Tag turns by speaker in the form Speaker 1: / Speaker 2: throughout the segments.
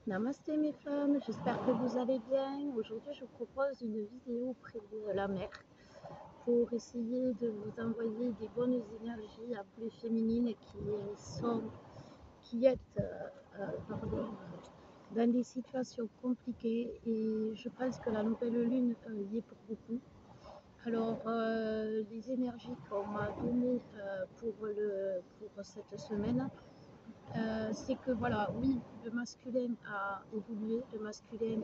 Speaker 1: Namasté mes femmes, j'espère que vous allez bien. Aujourd'hui, je vous propose une vidéo près de la mer pour essayer de vous envoyer des bonnes énergies à vous les féminines qui êtes pardon, dans des situations compliquées et je pense que la nouvelle lune y est pour beaucoup. Alors, les énergies qu'on m'a données pour cette semaine, c'est que voilà, oui, le masculin a évolué, le masculin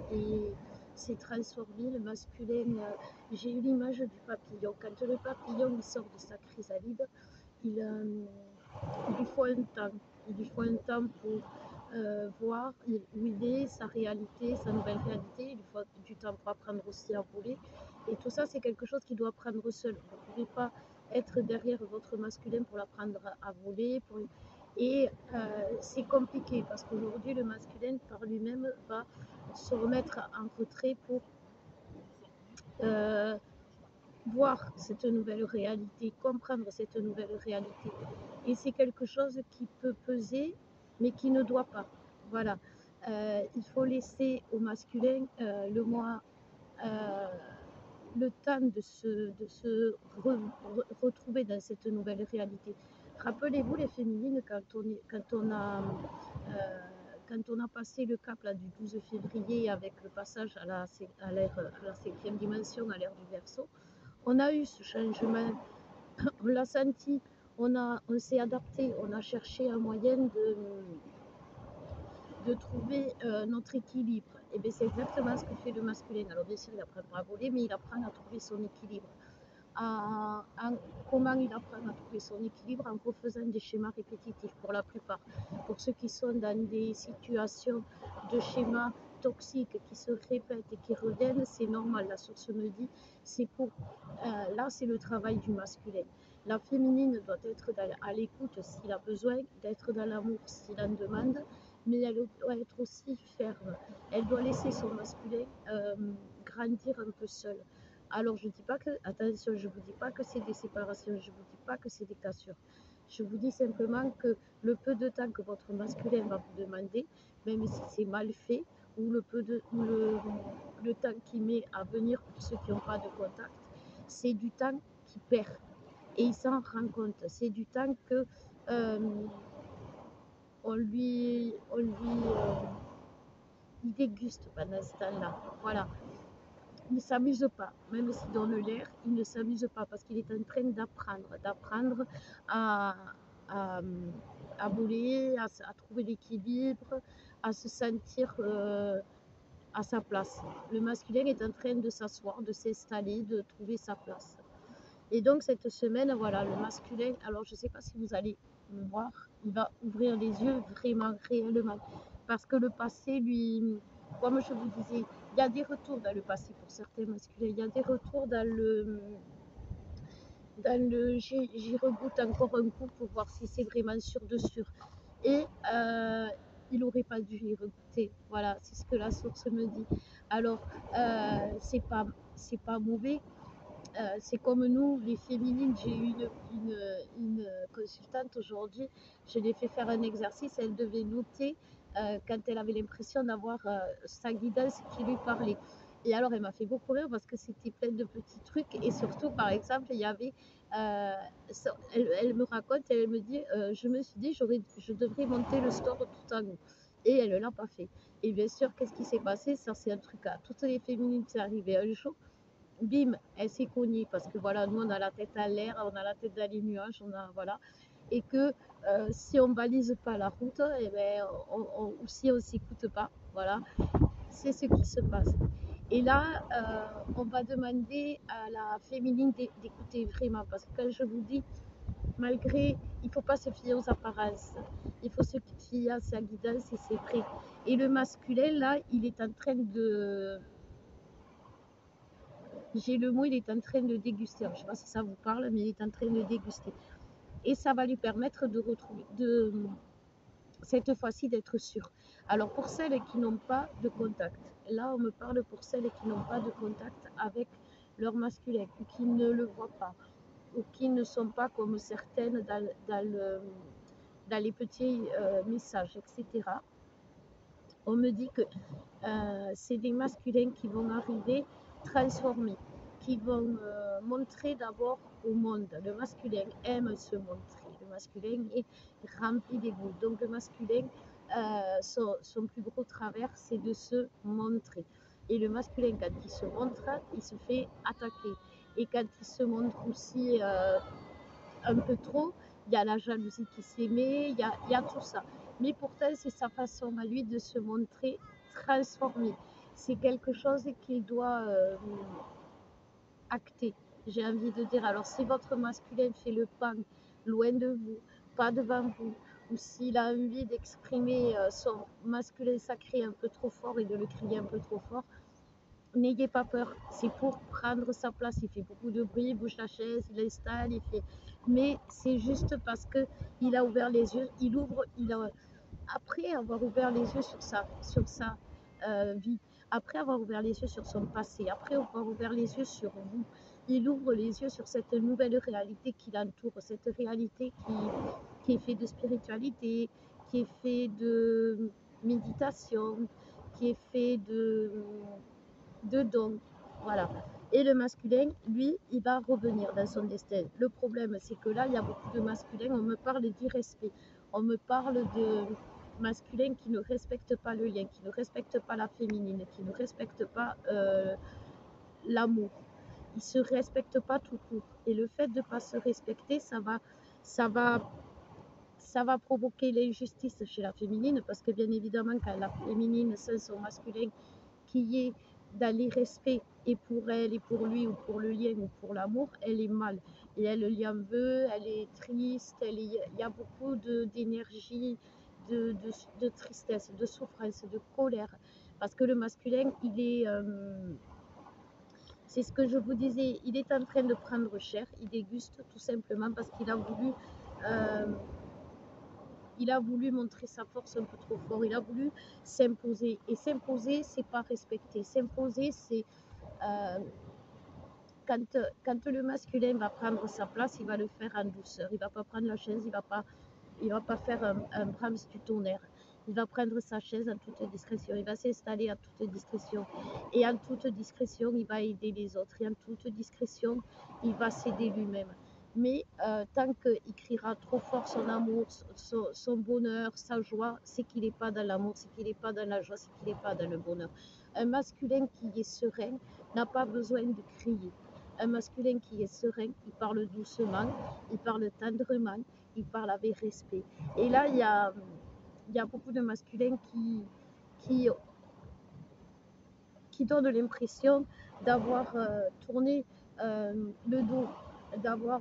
Speaker 1: s'est transformé, le masculin, j'ai eu l'image du papillon. Quand le papillon il sort de sa chrysalide, il, euh, il lui faut un temps, il lui faut un temps pour voir où il est, sa réalité, sa nouvelle réalité, il lui faut du temps pour apprendre aussi à voler. Et tout ça, c'est quelque chose qu'il doit apprendre seul. Vous ne pouvez pas être derrière votre masculin pour l'apprendre à voler, et c'est compliqué parce qu'aujourd'hui, le masculin par lui-même va se remettre en retrait pour euh, voir cette nouvelle réalité, comprendre cette nouvelle réalité. Et c'est quelque chose qui peut peser, mais qui ne doit pas. Voilà. Il faut laisser au masculin euh, le temps de se retrouver dans cette nouvelle réalité. Rappelez-vous les féminines euh, quand on a passé le cap là, du 12 février avec le passage à la cinquième dimension, à l'ère du Verseau, on a eu ce changement, on l'a senti, on s'est adapté, on a cherché un moyen de trouver notre équilibre. Et bien c'est exactement ce que fait le masculin. Alors bien sûr, il apprend pas à voler, mais il apprend à trouver son équilibre. Comment il apprend à trouver son équilibre en refaisant des schémas répétitifs pour la plupart. Pour ceux qui sont dans des situations de schémas toxiques qui se répètent et qui reviennent, c'est normal. La source me dit, c'est pour. Là, c'est le travail du masculin. La féminine doit être à l'écoute s'il a besoin, d'être dans l'amour s'il en demande, mais elle doit être aussi ferme. Elle doit laisser son masculin grandir un peu seul. Alors, je dis pas que, attention, je vous dis pas que c'est des séparations, je vous dis pas que c'est des cassures. Je vous dis simplement que le peu de temps que votre masculin va vous demander, même si c'est mal fait, ou le temps qu'il met à venir pour ceux qui n'ont pas de contact, c'est du temps qu'il perd. Et il s'en rend compte. C'est du temps que il déguste pendant ce temps-là. Voilà. Il ne s'amuse pas, même s'il donne l'air, il ne s'amuse pas parce qu'il est en train d'apprendre à, à, à voler, à trouver l'équilibre, à se sentir à sa place. Le masculin est en train de s'asseoir, de s'installer, de trouver sa place. Et donc cette semaine, voilà, le masculin, alors je ne sais pas si vous allez me voir, il va ouvrir les yeux vraiment, réellement. Parce que le passé, lui, comme je vous disais, il y a des retours dans le passé pour certains masculins, il y a des retours j'y regoute encore un coup pour voir si c'est vraiment sûr de sûr. Et il n'aurait pas dû y regoûter. Voilà, c'est ce que la source me dit. Alors, c'est pas mauvais, c'est comme nous, les féminines. J'ai eu une consultante aujourd'hui, je l'ai fait faire un exercice, elle devait noter quand elle avait l'impression d'avoir sa guidance qui lui parlait. Et alors, elle m'a fait beaucoup rire parce que c'était plein de petits trucs. Et surtout, par exemple, il y avait. euh, elle me raconte, elle me dit je me suis dit, je devrais monter le store tout en haut. Et elle ne l'a pas fait. Et bien sûr, qu'est-ce qui s'est passé? Ça, c'est un truc à toutes les féminines, c'est arrivé un jour. Bim, elle s'est cognée parce que voilà, nous on a la tête à l'air, on a la tête dans les nuages, on a voilà, et que si on balise pas la route, et ben, ou si on s'écoute pas, voilà, c'est ce qui se passe. Et là, on va demander à la féminine d'écouter vraiment, parce que quand je vous dis, malgré, il faut pas se fier aux apparences, il faut se fier à sa guidance et c'est vrai. Et le masculin là, il est en train de j'ai le mot, il est en train de déguster. Alors, je ne sais pas si ça vous parle, mais il est en train de déguster. Et ça va lui permettre de retrouver, cette fois-ci, d'être sûr. Alors, pour celles qui n'ont pas de contact, là, on me parle pour celles qui n'ont pas de contact avec leur masculin, ou qui ne le voient pas, ou qui ne sont pas comme certaines dans les petits messages, etc. On me dit que c'est des masculins qui vont arriver transformés, qui vont montrer d'abord au monde. Le masculin aime se montrer. Le masculin est rempli d'ego. Donc le masculin, son plus gros travers, c'est de se montrer. Et le masculin, quand il se montre, il se fait attaquer. Et quand il se montre aussi un peu trop, il y a la jalousie qui s'émet, il y a tout ça. Mais pourtant, c'est sa façon à lui de se montrer transformé. C'est quelque chose qu'il doit acter, j'ai envie de dire. Alors, si votre masculin fait le pan loin de vous, pas devant vous, ou s'il a envie d'exprimer son masculin sacré un peu trop fort et de le crier un peu trop fort, n'ayez pas peur, c'est pour prendre sa place. Il fait beaucoup de bruit, il bouge la chaise, il installe, il fait. Mais c'est juste parce que il a ouvert les yeux, après avoir ouvert les yeux sur sa vie, après avoir ouvert les yeux sur son passé, après avoir ouvert les yeux sur vous, il ouvre les yeux sur cette nouvelle réalité qui l'entoure, cette réalité qui est faite de spiritualité, qui est faite de méditation, qui est faite de dons. Voilà. Et le masculin, lui, il va revenir dans son destin. Le problème, c'est que là, il y a beaucoup de masculins, on me parle d'irrespect, on me parle de masculins qui ne respectent pas le lien, qui ne respectent pas la féminine, qui ne respectent pas l'amour. Ils ne se respectent pas tout court. Et le fait de ne pas se respecter, ça va, ça va provoquer l'injustice chez la féminine, parce que bien évidemment, quand la féminine sent son masculin qui est dans l'irrespect, et pour elle, et pour lui, ou pour le lien, ou pour l'amour, elle est mal. Et elle lui en veut, elle est triste, il y a beaucoup d'énergie, de tristesse, de souffrance, de colère. Parce que le masculin, c'est ce que je vous disais, il est en train de prendre cher, il déguste tout simplement parce euh, qu'il a voulu montrer sa force un peu trop fort, il a voulu s'imposer. Et s'imposer, c'est pas respecter. S'imposer, c'est euh, quand le masculin va prendre sa place, il va le faire en douceur. Il va pas prendre la chaise, il va pas faire un Brahms du tonnerre. Il va prendre sa chaise en toute discrétion. Il va s'installer en toute discrétion. Et en toute discrétion, il va aider les autres. Et en toute discrétion, il va s'aider lui-même. Mais tant qu'il criera trop fort son amour, son bonheur, sa joie, c'est qu'il n'est pas dans l'amour, c'est qu'il n'est pas dans la joie, c'est qu'il n'est pas dans le bonheur. Un masculin qui est serein n'a pas besoin de crier. Un masculin qui est serein, il parle doucement, il parle tendrement, il parle avec respect. Et là, il y a beaucoup de masculins qui, qui donnent l'impression d'avoir tourné le dos, d'avoir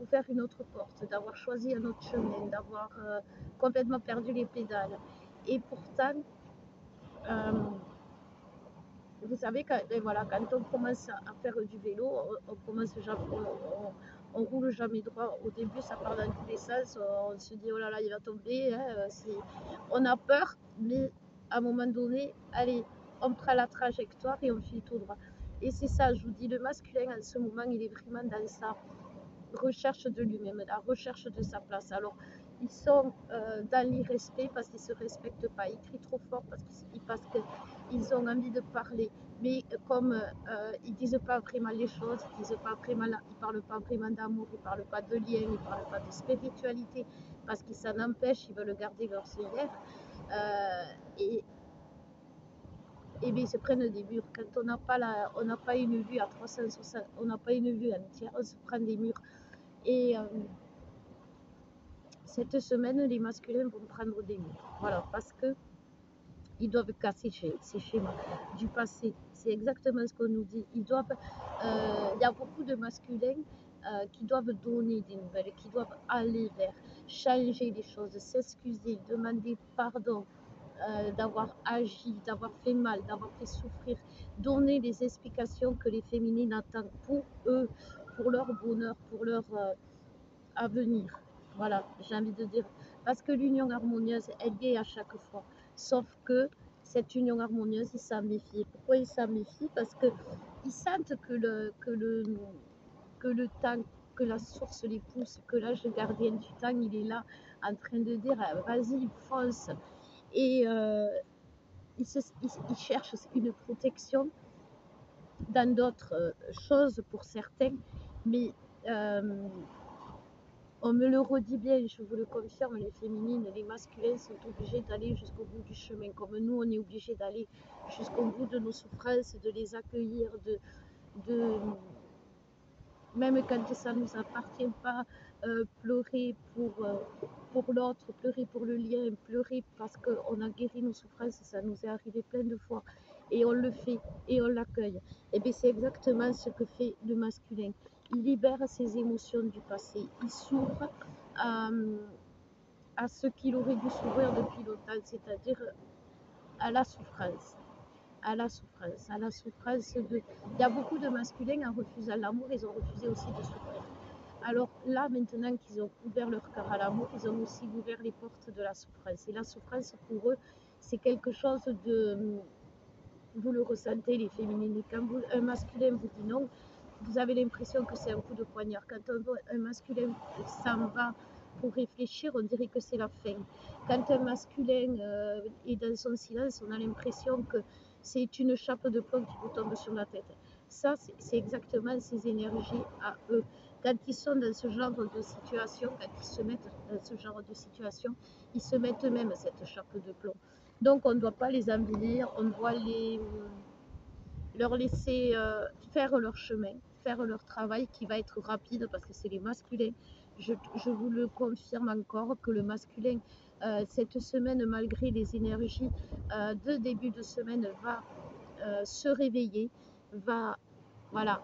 Speaker 1: ouvert une autre porte, d'avoir choisi un autre chemin, d'avoir complètement perdu les pédales. Et pourtant, euh, vous savez, voilà, quand on commence à faire du vélo, on commence jamais, on roule jamais droit. Au début, ça part dans tous les sens. On se dit, oh là là, il va tomber. Hein, on a peur, mais à un moment donné, allez, on prend la trajectoire et on file tout droit. Et c'est ça, je vous dis, le masculin, en ce moment, il est vraiment dans sa recherche de lui-même, la recherche de sa place. Alors, ils sont dans l'irrespect parce qu'ils ne se respectent pas. Ils crient trop fort parce qu'ils ont envie de parler. Mais comme ils ne disent pas vraiment les choses, ils ne parlent pas vraiment d'amour, ils ne parlent pas de lien, ils ne parlent pas de spiritualité parce qu'ils s'en empêchent, ils veulent garder leur seigneur. Et, et bien, ils se prennent des murs. Quand on n'a pas une vue à 360, on n'a pas une vue entière, on se prend des murs. Et cette semaine, les masculins vont prendre des murs. Voilà, parce que ils doivent casser ces schémas du passé. C'est exactement ce qu'on nous dit. Il y a beaucoup de masculins qui doivent donner des nouvelles, qui doivent aller vers, changer les choses, s'excuser, demander pardon, d'avoir agi, d'avoir fait mal, d'avoir fait souffrir, donner les explications que les féminines attendent pour eux, pour leur bonheur, pour leur avenir. Voilà, j'ai envie de dire. Parce que l'union harmonieuse, elle y est à chaque fois. Sauf que cette union harmonieuse, ils s'en méfient. Pourquoi ils s'en méfient? Parce qu'ils sentent que le temps, que la source les pousse, que l'âge gardien du temps, il est là en train de dire vas-y, fonce. Et ils cherchent une protection dans d'autres choses pour certains, mais on me le redit bien, je vous le confirme, les féminines, les masculins sont obligés d'aller jusqu'au bout du chemin, comme nous, on est obligés d'aller jusqu'au bout de nos souffrances, de les accueillir, de même quand ça ne nous appartient pas, pleurer pour l'autre, pleurer pour le lien, pleurer parce qu'on a guéri nos souffrances, ça nous est arrivé plein de fois. Et on le fait, et on l'accueille. Et bien c'est exactement ce que fait le masculin. Il libère ses émotions du passé, il s'ouvre à ce qu'il aurait dû s'ouvrir depuis longtemps, c'est-à-dire à la souffrance. À la souffrance, à la souffrance de... Il y a beaucoup de masculins en refusant l'amour, ils ont refusé aussi de souffrir. Alors là, maintenant qu'ils ont ouvert leur cœur à l'amour, ils ont aussi ouvert les portes de la souffrance. Et la souffrance, pour eux, c'est quelque chose de... Vous le ressentez, les féminines. Et quand un masculin vous dit non, vous avez l'impression que c'est un coup de poignard. Quand un masculin s'en va pour réfléchir, on dirait que c'est la fin. Quand un masculin est dans son silence, on a l'impression que c'est une chape de plomb qui vous tombe sur la tête. Ça, c'est exactement ces énergies à eux. Quand ils sont dans ce genre de situation, quand ils se mettent dans ce genre de situation, ils se mettent eux-mêmes cette chape de plomb. Donc on ne doit pas les envahir, on doit leur laisser faire leur chemin, faire leur travail qui va être rapide parce que c'est les masculins. Je vous le confirme encore que le masculin, cette semaine, malgré les énergies de début de semaine, va se réveiller, va, voilà,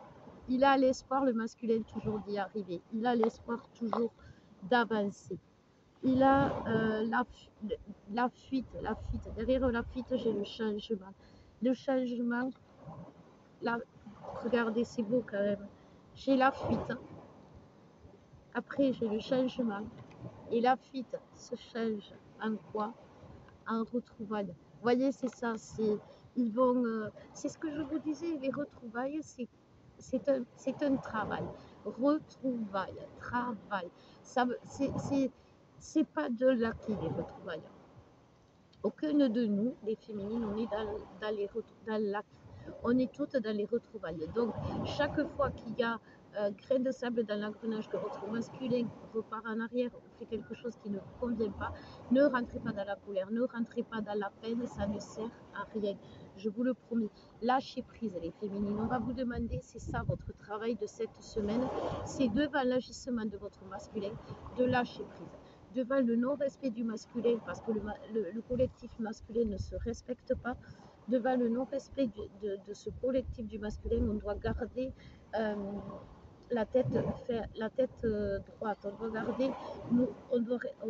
Speaker 1: il a l'espoir, le masculin, toujours d'y arriver. Il a l'espoir toujours d'avancer. Il a la fuite. Derrière la fuite, j'ai le changement. Le changement, là, regardez, c'est beau quand même. J'ai la fuite. Après, j'ai le changement. Et la fuite se change en quoi? En retrouvailles. Vous voyez, c'est ça. Ils vont. C'est ce que je vous disais. Les retrouvailles, c'est un travail. Retrouvailles, travail. C'est pas de l'acquis, les retrouvailles. Aucune de nous, les féminines, on est dans l'acquis. On est toutes dans les retrouvailles. Donc, chaque fois qu'il y a grain de sable dans l'engrenage, que votre masculin repart en arrière ou fait quelque chose qui ne vous convient pas, ne rentrez pas dans la colère, ne rentrez pas dans la peine, ça ne sert à rien. Je vous le promets. Lâchez prise, les féminines. On va vous demander, c'est ça votre travail de cette semaine, c'est devant l'agissement de votre masculin, de lâcher prise. Devant le non-respect du masculin, parce que le collectif masculin ne se respecte pas, devant le non-respect de ce collectif du masculin, on doit garder la tête droite. On doit garder, on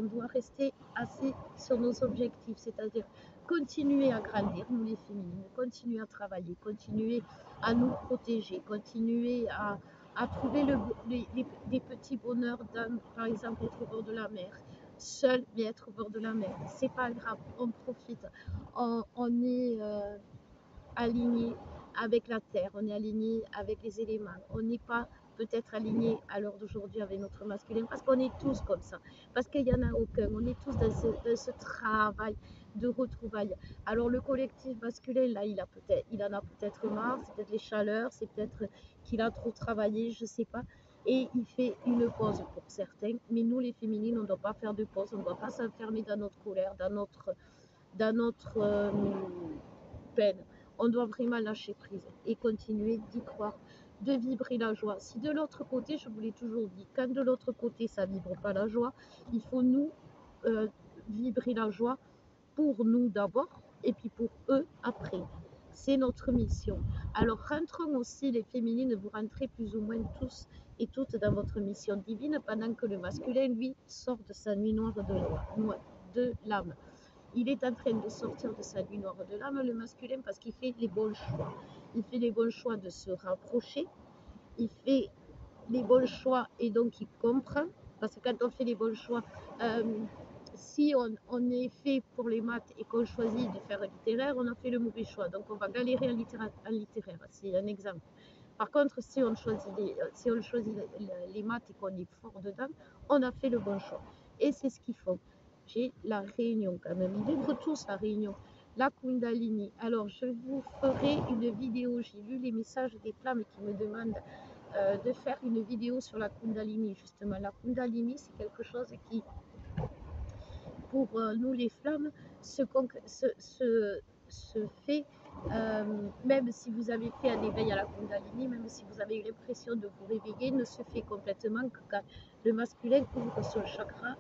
Speaker 1: doit rester assis sur nos objectifs, c'est-à-dire continuer à grandir, nous les féminines, continuer à travailler, continuer à nous protéger, continuer à trouver les petits bonheurs, par exemple être au bord de la mer, seul mais être au bord de la mer. C'est pas grave, on profite, on est aligné avec la terre, on est aligné avec les éléments, on n'est pas peut-être aligné à l'heure d'aujourd'hui avec notre masculin, parce qu'on est tous comme ça, parce qu'il n'y en a aucun, on est tous dans ce travail de retrouvailles. Alors le collectif masculin, là, il en a peut-être marre, c'est peut-être les chaleurs, c'est peut-être qu'il a trop travaillé, je ne sais pas, et il fait une pause pour certains, mais nous les féminines, on ne doit pas faire de pause, on ne doit pas s'enfermer dans notre colère, dans notre peine. On doit vraiment lâcher prise et continuer d'y croire, de vibrer la joie. Si de l'autre côté, je vous l'ai toujours dit, quand de l'autre côté ça vibre pas la joie, il faut nous vibrer la joie pour nous d'abord et puis pour eux après. C'est notre mission. Alors rentrons aussi les féminines, vous rentrez plus ou moins tous et toutes dans votre mission divine pendant que le masculin, lui, sort de sa nuit noire de l'âme. Il est en train de sortir de sa nuit noire de l'âme, le masculin, parce qu'il fait les bons choix. Il fait les bons choix de se rapprocher, il fait les bons choix et donc il comprend, parce que quand on fait les bons choix, si on est fait pour les maths et qu'on choisit de faire littéraire, on a fait le mauvais choix, donc on va galérer en littéraire, c'est un exemple. Par contre, si on choisit les maths et qu'on est fort dedans, on a fait le bon choix. Et c'est ce qu'ils font. J'ai la réunion quand même. Ils livrent tous la réunion. La Kundalini. Alors, je vous ferai une vidéo. J'ai lu les messages des flammes qui me demandent de faire une vidéo sur la Kundalini, justement. La Kundalini, c'est quelque chose qui, pour nous les flammes, se fait, même si vous avez fait un éveil à la Kundalini, même si vous avez eu l'impression de vous réveiller, ne se fait complètement que quand le masculin ouvre son chakra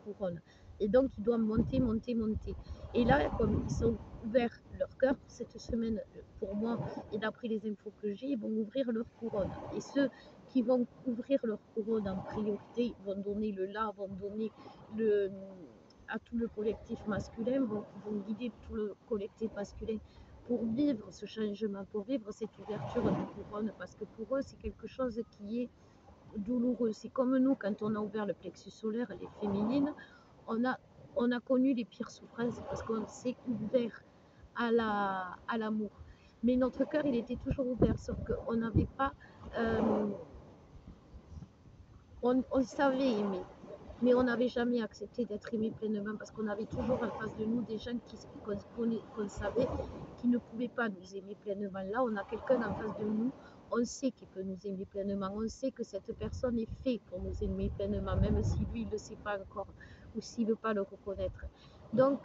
Speaker 1: couronne. Et donc, il doit monter, monter, monter. Et là, comme ils sont ouverts leur cœur cette semaine, pour moi, et d'après les infos que j'ai, ils vont ouvrir leur couronne. Et ceux qui vont ouvrir leur couronne en priorité vont donner le là, vont donner le, à tout le collectif masculin, vont guider tout le collectif masculin pour vivre ce changement, pour vivre cette ouverture de couronne, parce que pour eux, c'est quelque chose qui est douloureux. C'est comme nous, quand on a ouvert le plexus solaire, les féminines, on a connu les pires souffrances parce qu'on s'est ouvert à l'amour. Mais notre cœur, il était toujours ouvert, sauf qu'on n'avait pas... on savait aimer, mais on n'avait jamais accepté d'être aimé pleinement parce qu'on avait toujours en face de nous des gens qu'on savait qui ne pouvaient pas nous aimer pleinement. Là, on a quelqu'un en face de nous, on sait qu'il peut nous aimer pleinement, on sait que cette personne est faite pour nous aimer pleinement, même si lui, il ne le sait pas encore ou s'il ne veut pas le reconnaître. Donc,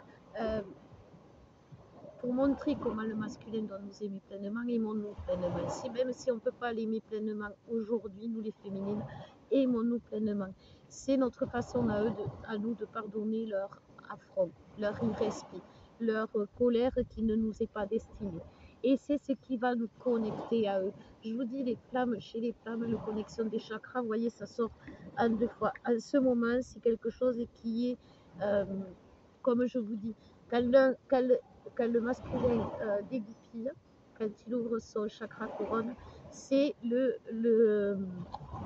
Speaker 1: pour montrer comment le masculin doit nous aimer pleinement, aimons-nous pleinement. Même si on ne peut pas l'aimer pleinement aujourd'hui, nous les féminines, aimons-nous pleinement. C'est notre façon à nous de pardonner leur affront, leur irrespect, leur colère qui ne nous est pas destinée. Et c'est ce qui va nous connecter à eux. Je vous dis, les flammes, chez les flammes, la connexion des chakras, vous voyez, ça sort en 2 fois. En ce moment, c'est quelque chose qui est, comme je vous dis, quand le masculin dégoupille, quand il ouvre son chakra couronne, c'est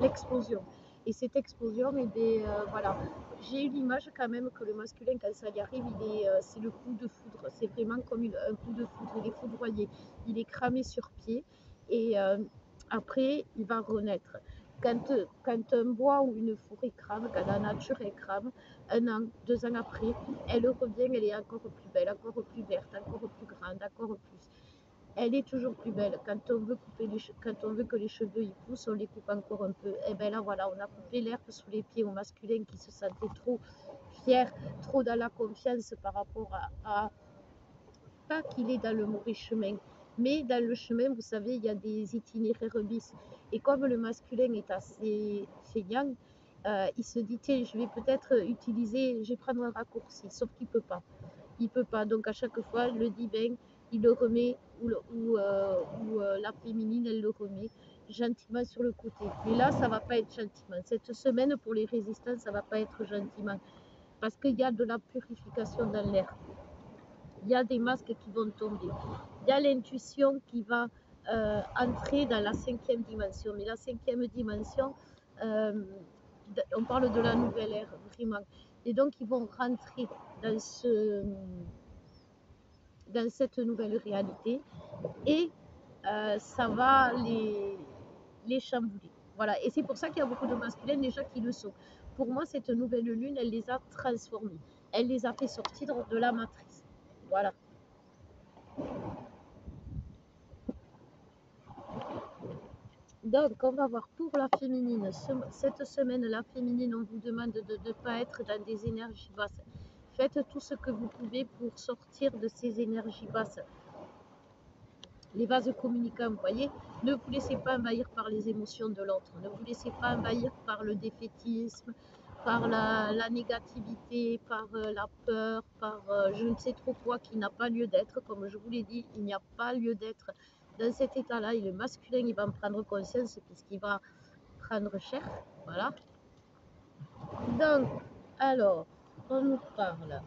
Speaker 1: l'explosion. Et cette explosion, eh bien, voilà. J'ai une image quand même que le masculin, quand ça y arrive, c'est le coup de foudre. C'est vraiment comme un coup de foudre. Il est foudroyé, il est cramé sur pied. Et après, il va renaître. Quand un bois ou une forêt crame, quand la nature elle crame, 1 an, 2 ans après, elle revient, elle est encore plus belle, encore plus verte, encore plus grande, encore plus. Elle est toujours plus belle. Quand on veut quand on veut que les cheveux y poussent, on les coupe encore un peu. Et bien là, voilà, on a coupé l'herbe sous les pieds au masculin qui se sentait trop fier, trop dans la confiance par rapport à pas qu'il est dans le mauvais chemin, mais dans le chemin, vous savez, il y a des itinéraires bis. Et comme le masculin est assez feignant, il se dit, tiens, je vais peut-être utiliser, je vais prendre un raccourci, sauf qu'il ne peut pas. Il peut pas. Donc à chaque fois, le divin, il le remet, ou la féminine, elle le remet gentiment sur le côté. Mais là, ça va pas être gentiment. Cette semaine, pour les résistants, ça va pas être gentiment. Parce qu'il y a de la purification dans l'air. Il y a des masques qui vont tomber. Il y a l'intuition qui va entrer dans la 5e dimension. Mais la 5e dimension, on parle de la nouvelle ère, vraiment. Et donc, ils vont rentrer dans cette nouvelle réalité et ça va les chambouler. Voilà. Et c'est pour ça qu'il y a beaucoup de masculins déjà qui le sont. Pour moi, cette nouvelle lune, elle les a transformés. Elle les a fait sortir de la matrice. Voilà. Donc, on va voir pour la féminine. Cette semaine, la féminine, on vous demande de ne pas être dans des énergies basses. Faites tout ce que vous pouvez pour sortir de ces énergies basses. Les vases communicants, vous voyez, ne vous laissez pas envahir par les émotions de l'autre, ne vous laissez pas envahir par le défaitisme, par la négativité, par la peur, par je ne sais trop quoi qui n'a pas lieu d'être. Comme je vous l'ai dit, il n'y a pas lieu d'être dans cet état-là. Et le masculin, il va en prendre conscience puisqu'il va prendre cher. Voilà. Donc, alors, on nous parle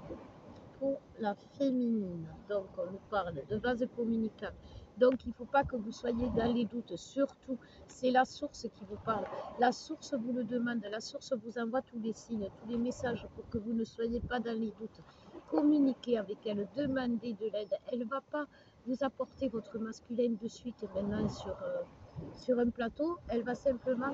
Speaker 1: pour la féminine. Donc, on nous parle de vases communicants. Donc, il ne faut pas que vous soyez dans les doutes. Surtout, c'est la source qui vous parle. La source vous le demande. La source vous envoie tous les signes, tous les messages pour que vous ne soyez pas dans les doutes. Communiquez avec elle, demandez de l'aide. Elle ne va pas vous apporter votre masculin de suite maintenant sur un plateau. Elle va simplement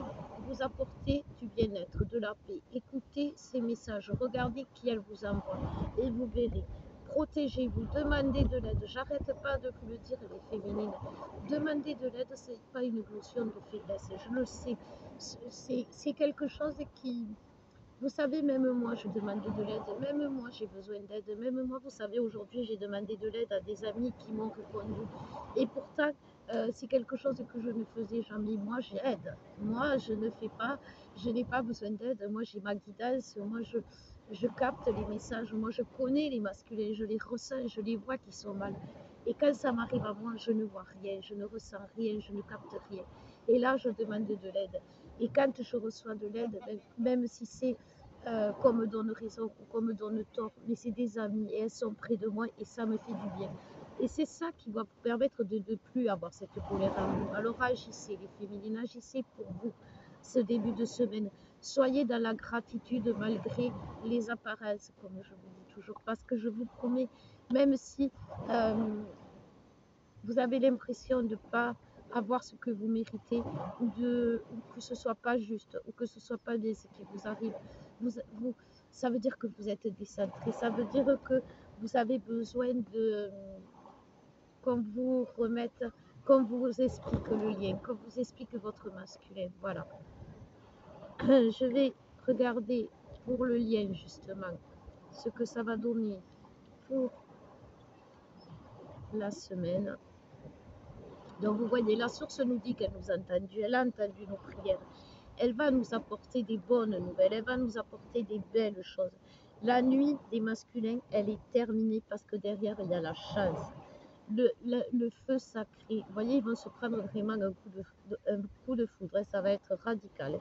Speaker 1: vous apporter du bien-être, de la paix. Écoutez ces messages. Regardez qui elle vous envoie et vous verrez. protégez-vous, demandez de l'aide. J'arrête pas de vous le dire, les féminines. Demander de l'aide, c'est pas une notion de faiblesse. Je le sais. C'est quelque chose qui, vous savez, même moi, je demande de l'aide. Même moi, j'ai besoin d'aide. Même moi, vous savez, aujourd'hui, j'ai demandé de l'aide à des amis qui m'ont répondu. Et pourtant, c'est quelque chose que je ne faisais jamais. Moi, j'aide. Moi, je ne fais pas, je n'ai pas besoin d'aide. Moi, j'ai ma guidance. Moi, je capte les messages. Moi, je connais les masculins. Je les ressens. Je les vois qui sont mal. Et quand ça m'arrive à moi, je ne vois rien. Je ne ressens rien. Je ne capte rien. Et là, je demande de l'aide. Et quand je reçois de l'aide, même si c'est qu'on me donne raison ou qu'on me donne tort, mais c'est des amis et elles sont près de moi et ça me fait du bien. Et c'est ça qui va vous permettre de ne plus avoir cette colère en vous. Alors agissez, les féminines, agissez pour vous ce début de semaine. Soyez dans la gratitude malgré les apparences, comme je vous dis toujours, parce que je vous promets, même si euh, vous avez l'impression de ne pas avoir ce que vous méritez ou que ce ne soit pas juste ou que ce ne soit pas bien ce qui vous arrive, ça veut dire que vous êtes décentré, ça veut dire que vous avez besoin de qu'on vous remette, qu'on vous explique le lien, qu'on vous explique votre masculin. Voilà. Je vais regarder pour le lien justement ce que ça va donner pour la semaine. Donc vous voyez, la source nous dit qu'elle nous a entendu, elle a entendu nos prières. Elle va nous apporter des bonnes nouvelles, elle va nous apporter des belles choses. La nuit des masculins, elle est terminée parce que derrière, il y a la chance. Le feu sacré, vous voyez, ils vont se prendre vraiment un coup de foudre, ça va être radical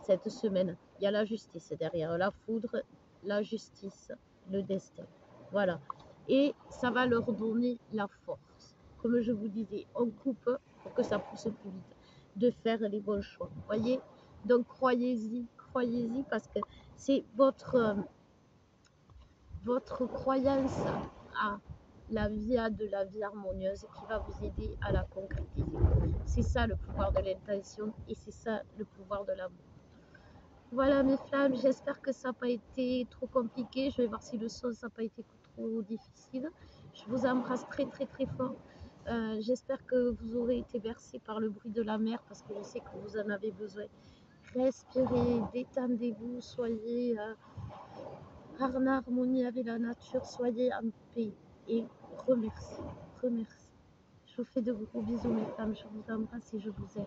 Speaker 1: cette semaine. Il y a la justice derrière, la foudre, la justice, le destin. Voilà. Et ça va leur donner la force. Comme je vous disais, on coupe pour que ça pousse plus vite, de faire les bons choix. Voyez. Donc croyez-y parce que c'est votre croyance à de la vie harmonieuse qui va vous aider à la concrétiser. C'est ça le pouvoir de l'intention et c'est ça le pouvoir de l'amour. Voilà mes flammes, j'espère que ça n'a pas été trop compliqué. Je vais voir si le son ça n'a pas été trop difficile. Je vous embrasse très très très fort. J'espère que vous aurez été bercés par le bruit de la mer parce que je sais que vous en avez besoin. Respirez, détendez-vous, soyez en harmonie avec la nature, soyez en paix et remerciez. Je vous fais de gros bisous mes femmes, je vous embrasse et je vous aime.